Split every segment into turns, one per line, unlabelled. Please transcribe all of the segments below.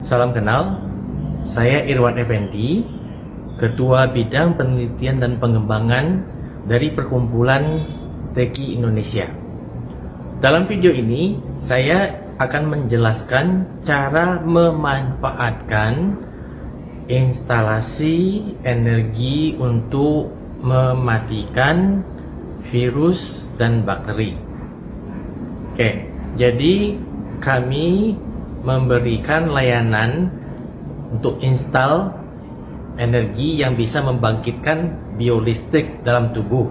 Salam kenal, saya Irwan Effendi, Ketua Bidang Penelitian dan Pengembangan dari Perkumpulan Teki Indonesia. Dalam video ini, saya akan menjelaskan cara memanfaatkan instalasi energi untuk mematikan virus dan bakteri. Oke, jadi kami memberikan layanan untuk install energi yang bisa membangkitkan biolistrik dalam tubuh.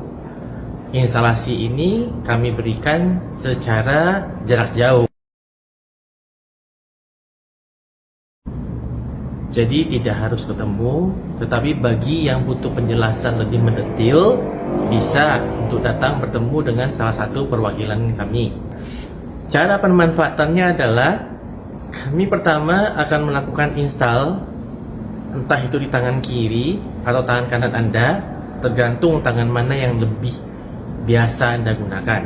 Instalasi ini kami berikan secara jarak jauh. Jadi tidak harus ketemu, tetapi bagi yang butuh penjelasan lebih mendetail, bisa untuk datang bertemu dengan salah satu perwakilan kami. Cara pemanfaatannya adalah kami pertama akan melakukan install, entah itu di tangan kiri atau tangan kanan Anda, tergantung tangan mana yang lebih biasa Anda gunakan.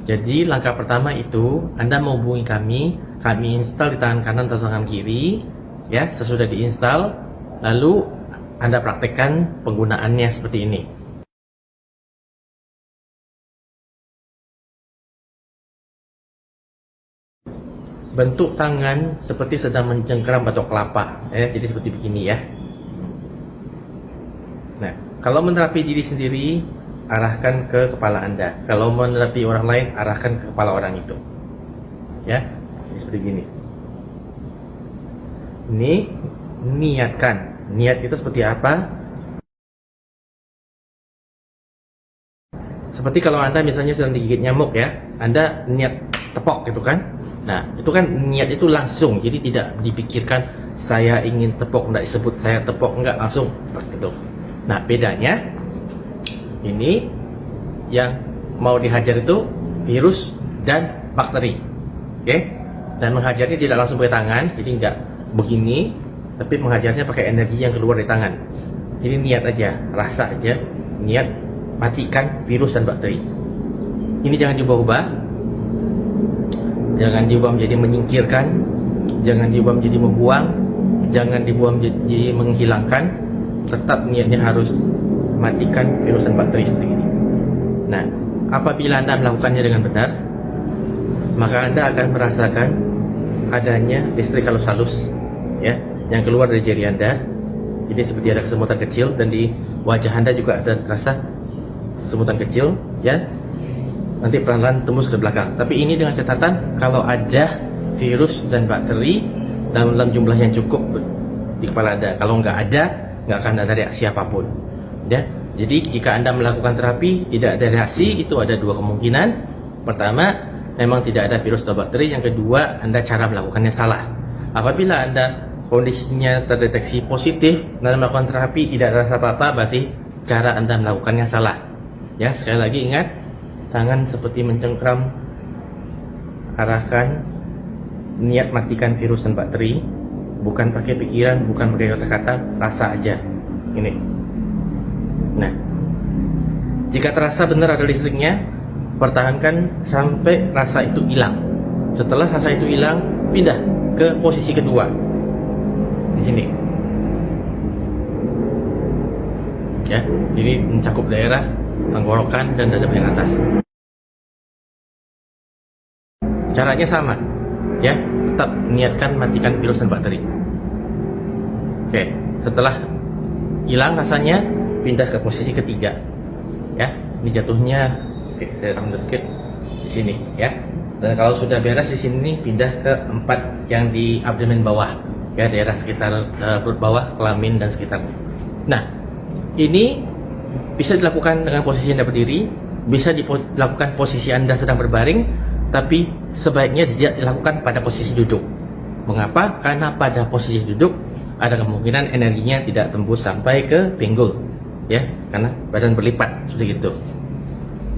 Jadi langkah pertama itu Anda menghubungi kami install di tangan kanan atau tangan kiri, ya. Sesudah diinstal, lalu Anda praktekkan penggunaannya seperti ini. Bentuk tangan seperti sedang mencengkeram batok kelapa, ya. Jadi seperti begini, ya. Nah, kalau menerapi diri sendiri, arahkan ke kepala Anda. Kalau menerapi orang lain, arahkan ke kepala orang itu, ya. Jadi seperti gini. Ini niatkan. Niat itu seperti apa? Seperti kalau Anda misalnya sedang digigit nyamuk, ya. Anda niat tepok gitu kan. Nah, itu kan niat itu langsung. Jadi tidak dipikirkan saya ingin tepok, enggak disebut saya tepok, enggak, langsung gitu. Nah, bedanya ini yang mau dihajar itu virus dan bakteri. Oke? Dan menghajarnya tidak langsung pakai tangan, jadi enggak begini, tapi menghajarnya pakai energi yang keluar dari tangan. Jadi niat aja, rasa aja, niat matikan virus dan bakteri. Ini jangan diubah-ubah. Jangan diubah menjadi menyingkirkan, jangan diubah menjadi membuang, jangan diubah menjadi menghilangkan. Tetap niatnya harus matikan virus dan bakteri seperti ini. Nah, apabila Anda melakukannya dengan benar, maka Anda akan merasakan adanya listrik halus-halus, ya, yang keluar dari jari Anda. Jadi seperti ada kesemutan kecil, dan di wajah Anda juga ada terasa semutan kecil, ya. Nanti pelan-pelan tembus ke belakang. Tapi ini dengan catatan kalau ada virus dan bakteri dalam jumlah yang cukup di kepala Anda. Kalau nggak ada, nggak akan ada reaksi apapun, ya. Jadi jika Anda melakukan terapi tidak ada reaksi, itu ada dua kemungkinan. Pertama, memang tidak ada virus atau bakteri. Yang kedua, Anda cara melakukannya salah. Apabila Anda kondisinya terdeteksi positif dan melakukan terapi tidak terasa apa-apa, berarti cara Anda melakukannya salah, ya. Sekali lagi ingat, tangan seperti mencengkram, arahkan, niat matikan virus dan bakteri, bukan pakai pikiran, bukan pakai kata-kata, rasa aja. Ini. Nah, jika terasa benar ada listriknya, pertahankan sampai rasa itu hilang. Setelah rasa itu hilang, pindah ke posisi kedua. Di sini. Ya, ini mencakup daerah tenggorokan dan dada bagian atas. Caranya sama, ya. Tetap niatkan matikan virus dan bakteri. Oke, setelah hilang rasanya, pindah ke posisi ketiga, ya. Ini jatuhnya, oke, saya tambah dikit di sini, ya. Dan kalau sudah beres di sini, pindah ke 4 yang di abdomen bawah, ya, daerah sekitar perut bawah, kelamin dan sekitarnya. Nah, ini bisa dilakukan dengan posisi Anda berdiri, bisa dilakukan posisi Anda sedang berbaring, tapi sebaiknya tidak dilakukan pada posisi duduk. Mengapa? Karena pada posisi duduk ada kemungkinan energinya tidak tembus sampai ke pinggul, ya, karena badan berlipat seperti itu.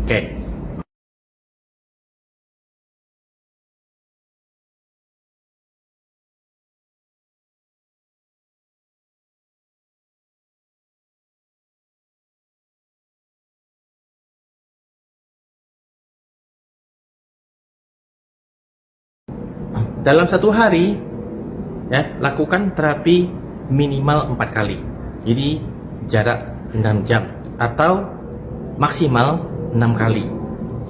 Oke. dalam satu hari ya, lakukan terapi minimal 4 kali. Jadi jarak 6 jam atau maksimal 6 kali.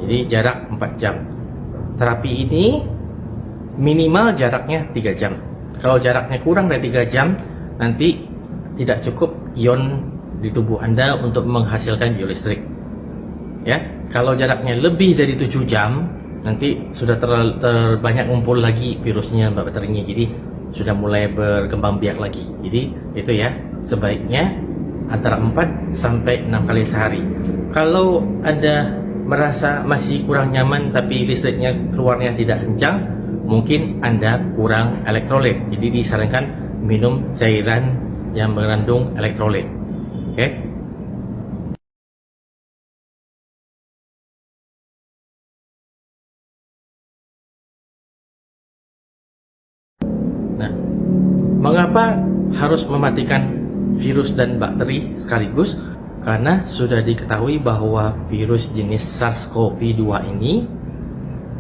Jadi jarak 4 jam. Terapi ini minimal jaraknya 3 jam. Kalau jaraknya kurang dari 3 jam, nanti tidak cukup ion di tubuh Anda untuk menghasilkan biolistrik. Ya, kalau jaraknya lebih dari 7 jam, nanti sudah terbanyak ngumpul lagi virusnya, bakterinya. Jadi sudah mulai berkembang biak lagi. Jadi itu ya, sebaiknya antara 4 sampai 6 kali sehari. Kalau Anda merasa masih kurang nyaman tapi listriknya keluarnya tidak kencang, mungkin Anda kurang elektrolit. Jadi disarankan minum cairan yang mengandung elektrolit. Oke? Nah, mengapa harus mematikan virus dan bakteri sekaligus? Karena sudah diketahui bahwa virus jenis SARS-CoV-2 ini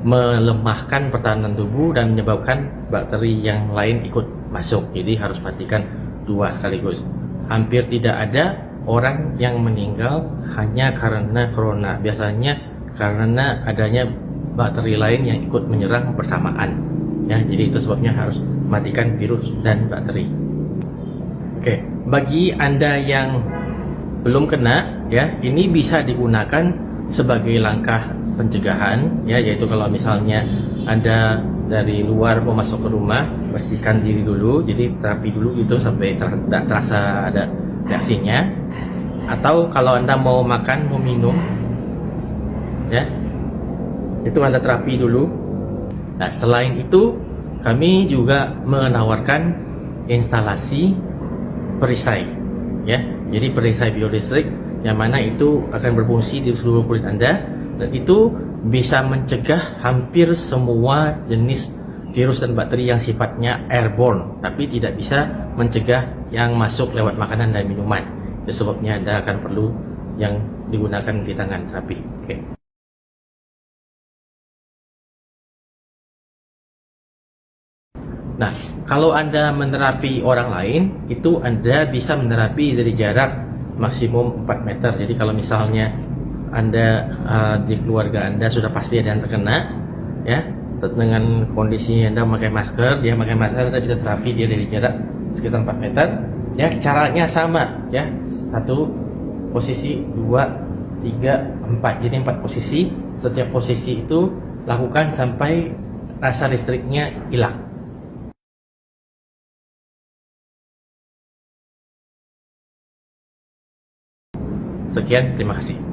melemahkan pertahanan tubuh dan menyebabkan bakteri yang lain ikut masuk. Jadi harus matikan 2 sekaligus. Hampir tidak ada orang yang meninggal hanya karena corona. Biasanya karena adanya bakteri lain yang ikut menyerang bersamaan. Ya, jadi itu sebabnya harus matikan virus dan bakteri. Oke, bagi Anda yang belum kena, ya, ini bisa digunakan sebagai langkah pencegahan, ya, yaitu kalau misalnya Anda dari luar mau masuk ke rumah, bersihkan diri dulu, jadi terapi dulu gitu sampai tidak terasa ada reaksinya. Atau kalau Anda mau makan, mau minum, ya, itu Anda terapi dulu. Nah, selain itu kami juga menawarkan instalasi perisai, ya. Jadi perisai biolistrik yang mana itu akan berfungsi di seluruh kulit Anda, dan itu bisa mencegah hampir semua jenis virus dan bakteri yang sifatnya airborne, tapi tidak bisa mencegah yang masuk lewat makanan dan minuman. Itu sebabnya Anda akan perlu yang digunakan di tangan terapi. Oke. Nah, kalau Anda menerapi orang lain, itu Anda bisa menerapi dari jarak maksimum 4 meter. Jadi kalau misalnya Anda di keluarga Anda sudah pasti ada yang terkena, ya, dengan kondisi Anda memakai masker, dia memakai masker, Anda bisa terapi dia dari jarak sekitar 4 meter. Ya, caranya sama, ya. 1 posisi, 2, 3, 4. Jadi 4 posisi. Setiap posisi itu lakukan sampai rasa listriknya hilang. Sekian, terima kasih.